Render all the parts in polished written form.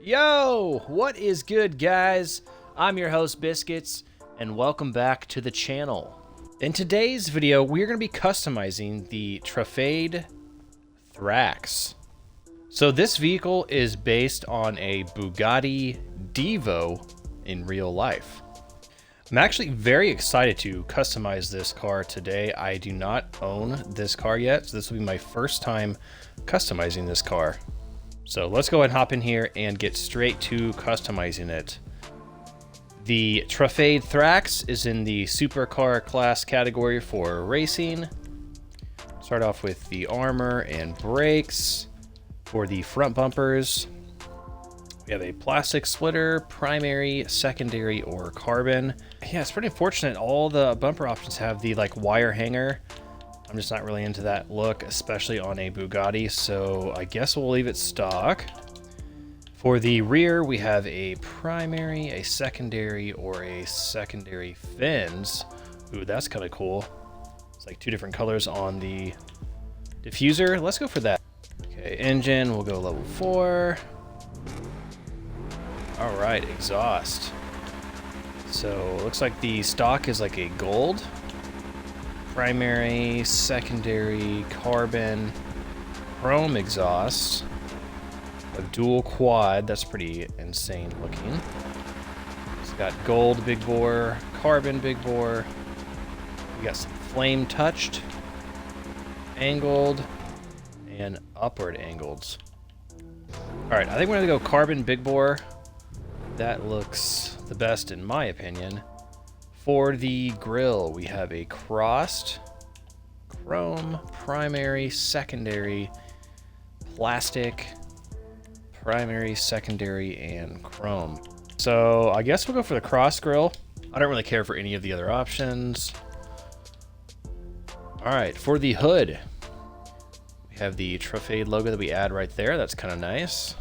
Yo, what is good, guys? I'm your host, Biscuits, and welcome back to the channel. In today's video, we're going to be customizing the Truffade Thrax. So this vehicle is based on a Bugatti Divo in real life. I'm actually very excited to customize this car today. I do not own this car yet, so this will be my first time customizing this car. So let's go ahead and hop in here and get straight to customizing it. The Truffade Thrax is in the supercar class category for racing. Start off with the armor and brakes. For the front bumpers, we have a plastic splitter, primary, secondary, or carbon. Yeah, it's pretty unfortunate. All the bumper options have the wire hanger. I'm just not really into that look, especially on a Bugatti, so I guess we'll leave it stock. For the rear, we have a primary, a secondary, or a secondary fins. Ooh, that's kind of cool. It's like two different colors on the diffuser. Let's go for that. Okay, engine, we'll go level 4. All right, exhaust. So looks like the stock is like a gold. Primary, secondary, carbon, chrome exhaust, a dual quad. That's pretty insane looking. It's got gold big bore, carbon big bore. We got some flame touched, angled, and upward angled. All right, I think we're gonna go carbon big bore. That looks the best in my opinion. For the grille, we have a crossed, chrome, primary, secondary, plastic, primary, secondary, and chrome. So I guess we'll go for the cross grille. I don't really care for any of the other options. All right, for the hood, we have the Truffade logo that we add right there. That's kind of nice.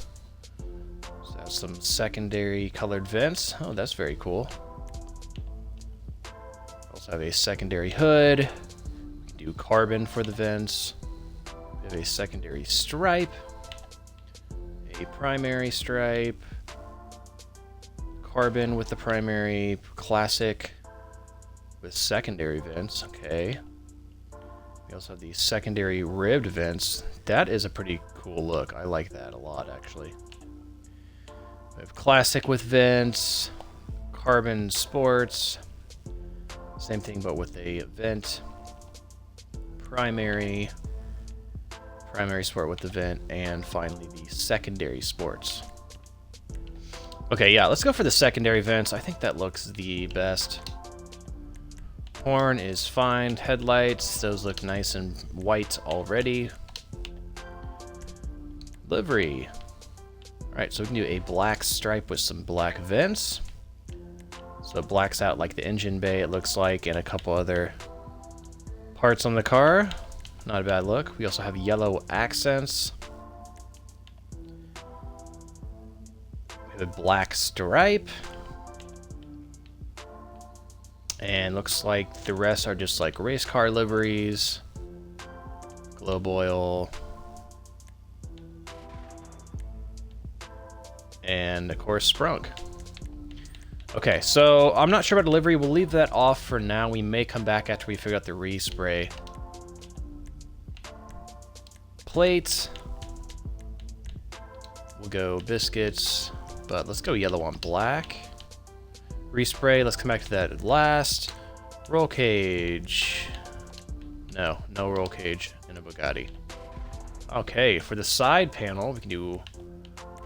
So that's some secondary colored vents. Oh, that's very cool. Have a secondary hood. We can do carbon for the vents. We have a secondary stripe, a primary stripe, carbon with the primary, classic with secondary vents. Okay. We also have the secondary ribbed vents. That is a pretty cool look. I like that a lot, actually. We have classic with vents, carbon sports. Same thing, but with a vent, primary sport with the vent, and finally the secondary sports. Okay, yeah, let's go for the secondary vents. I think that looks the best. Horn is fine. Headlights, those look nice and white already. Livery. All right, so we can do a black stripe with some black vents. So it blacks out like the engine bay, it looks like, and a couple other parts on the car. Not a bad look. We also have yellow accents. We have a black stripe. And looks like the rest are just like race car liveries. Globe oil. And of course, Sprunk. Okay, so I'm not sure about delivery. We'll leave that off for now. We may come back after we figure out the respray. Plates. We'll go biscuits, but let's go yellow on black. Respray, let's come back to that at last. Roll cage. No roll cage in a Bugatti. Okay, for the side panel, we can do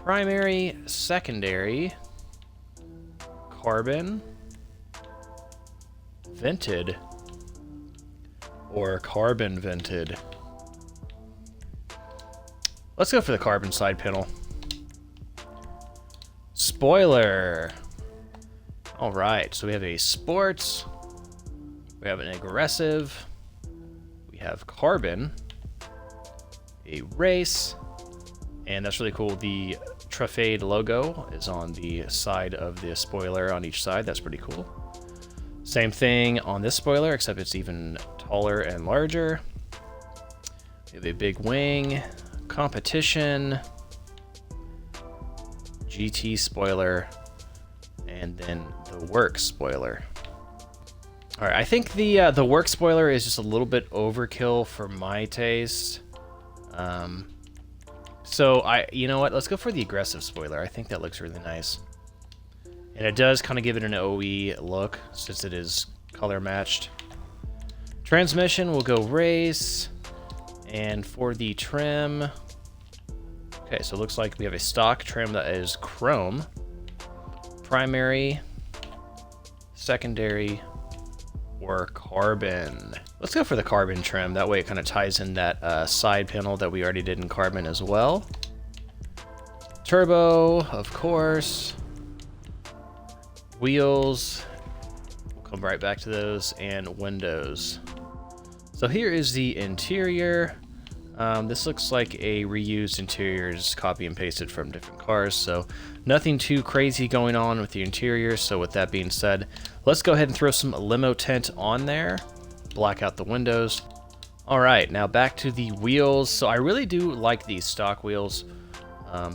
primary, secondary, carbon, vented, or carbon vented. Let's go for the carbon side panel. Spoiler. All right, so we have a sports, we have an aggressive, we have carbon, a race, and that's really cool. The Truffade logo is on the side of the spoiler on each side. That's pretty cool. Same thing on this spoiler, except it's even taller and larger. We have a big wing, competition, GT spoiler, and then the work spoiler. All right, I think the work spoiler is just a little bit overkill for my taste. So you know what? Let's go for the aggressive spoiler. I think that looks really nice. And it does kind of give it an OE look since it is color matched. Transmission will go race. And for the trim, okay, so it looks like we have a stock trim that is chrome, primary, secondary, or carbon. Let's go for the carbon trim. That way it kind of ties in that side panel that we already did in carbon as well. Turbo, of course. Wheels, we'll come right back to those, and windows. So here is the interior. This looks like a reused interior, just copy and pasted from different cars, so nothing too crazy going on with the interior. So with that being said, let's go ahead and throw some limo tint on there, black out the windows. All right, now back to the wheels. So I really do like these stock wheels,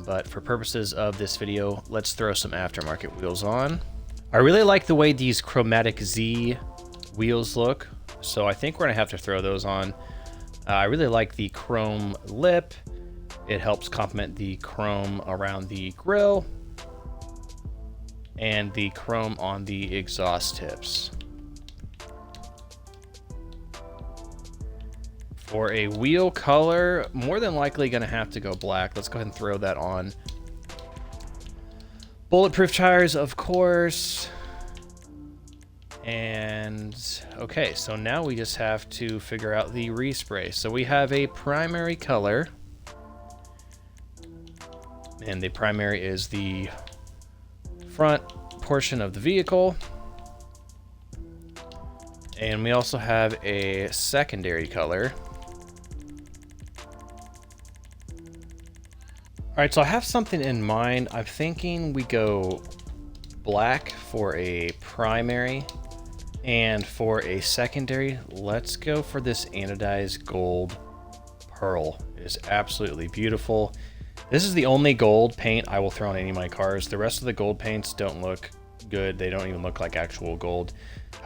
but for purposes of this video, let's throw some aftermarket wheels on. I really like the way these Chromatic Z wheels look, so I think we're gonna have to throw those on. I really like the chrome lip. It helps complement the chrome around the grille and the chrome on the exhaust tips. For a wheel color, more than likely gonna have to go black. Let's go ahead and throw that on. Bulletproof tires, of course. And okay, so now we just have to figure out the respray. So we have a primary color, and the primary is the front portion of the vehicle. And we also have a secondary color. All right, so I have something in mind. I'm thinking we go black for a primary, and for a secondary, let's go for this anodized gold pearl. It is absolutely beautiful. This is the only gold paint I will throw on any of my cars. The rest of the gold paints don't look good. They don't even look like actual gold.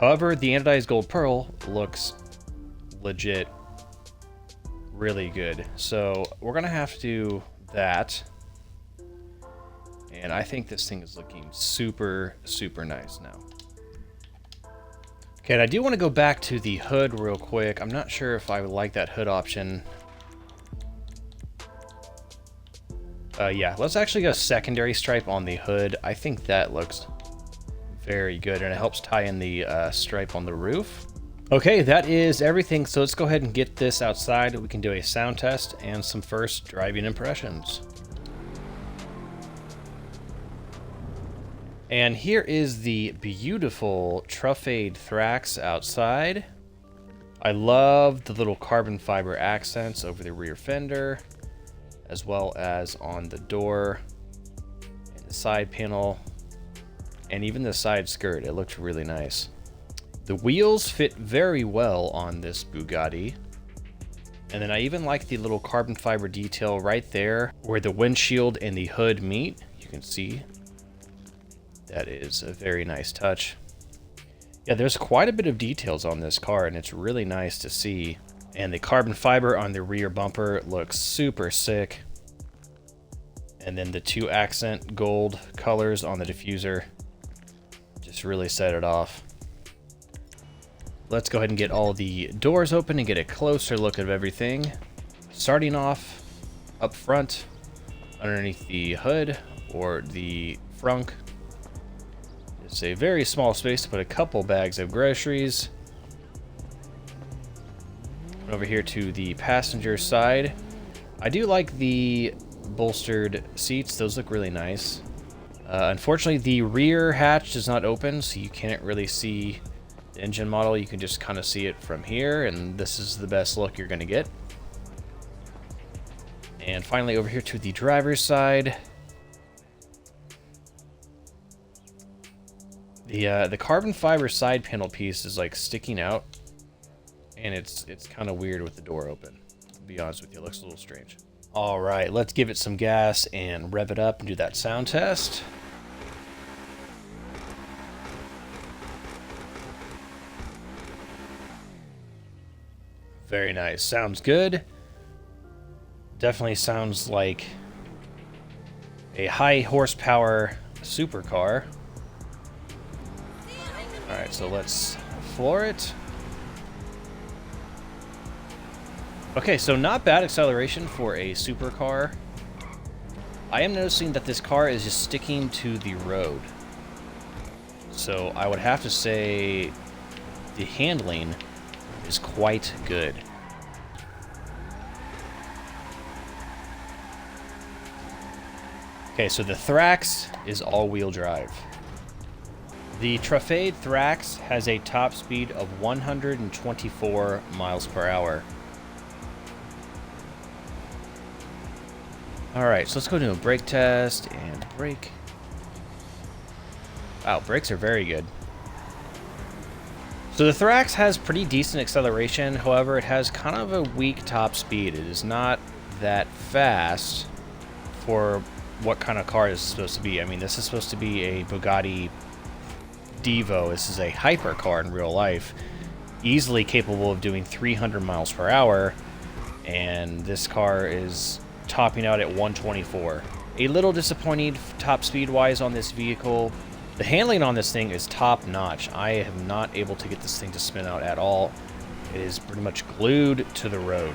However, the anodized gold pearl looks legit really good. So we're gonna have to do that. And I think this thing is looking super, super nice now. Okay, and I do want to go back to the hood real quick. I'm not sure if I would like that hood option. Yeah, let's actually go secondary stripe on the hood. I think that looks very good, and it helps tie in the stripe on the roof. Okay, that is everything. So let's go ahead and get this outside. We can do a sound test and some first driving impressions. And here is the beautiful Truffade Thrax outside. I love the little carbon fiber accents over the rear fender, as well as on the door and the side panel, and even the side skirt. It looked really nice. The wheels fit very well on this Bugatti. And then I even like the little carbon fiber detail right there where the windshield and the hood meet. You can see that is a very nice touch. Yeah, there's quite a bit of details on this car, and it's really nice to see. And the carbon fiber on the rear bumper looks super sick. And then the two accent gold colors on the diffuser just really set it off. Let's go ahead and get all the doors open and get a closer look of everything. Starting off up front, underneath the hood or the frunk. It's a very small space to put a couple bags of groceries. Over here to the passenger side. I do like the bolstered seats. Those look really nice. Unfortunately, the rear hatch does not open, so you can't really see the engine model. You can just kind of see it from here, and this is the best look you're going to get. And finally, over here to the driver's side. The carbon fiber side panel piece is like sticking out, and it's kind of weird with the door open. To be honest with you, it looks a little strange. All right, let's give it some gas and rev it up and do that sound test. Very nice. Sounds good. Definitely sounds like a high horsepower supercar. All right, so let's floor it. Okay, so not bad acceleration for a supercar. I am noticing that this car is just sticking to the road. So I would have to say the handling is quite good. Okay, so the Thrax is all-wheel drive. The Truffade Thrax has a top speed of 124 miles per hour. Alright, so let's go do a brake test and brake. Wow, brakes are very good. So the Thrax has pretty decent acceleration, however it has kind of a weak top speed. It is not that fast for what kind of car this is supposed to be. I mean, this is supposed to be a Bugatti Divo. This is a hypercar in real life, easily capable of doing 300 miles per hour, and this car is topping out at 124. A little disappointing top speed wise on this vehicle. The handling on this thing is top notch. I am not able to get this thing to spin out at all. It is pretty much glued to the road.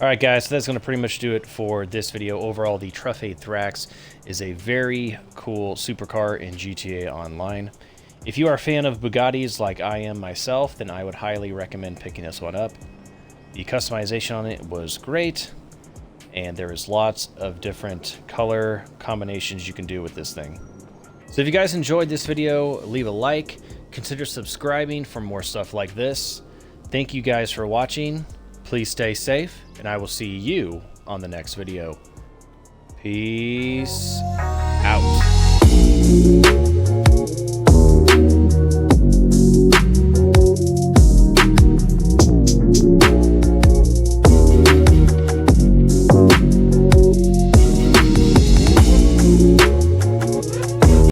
Alright guys, so that's going to pretty much do it for this video. Overall, the Truffade Thrax is a very cool supercar in GTA Online. If you are a fan of Bugattis like I am myself, then I would highly recommend picking this one up. The customization on it was great, and there is lots of different color combinations you can do with this thing. So if you guys enjoyed this video, leave a like, consider subscribing for more stuff like this. Thank you guys for watching. Please stay safe, and I will see you on the next video. Peace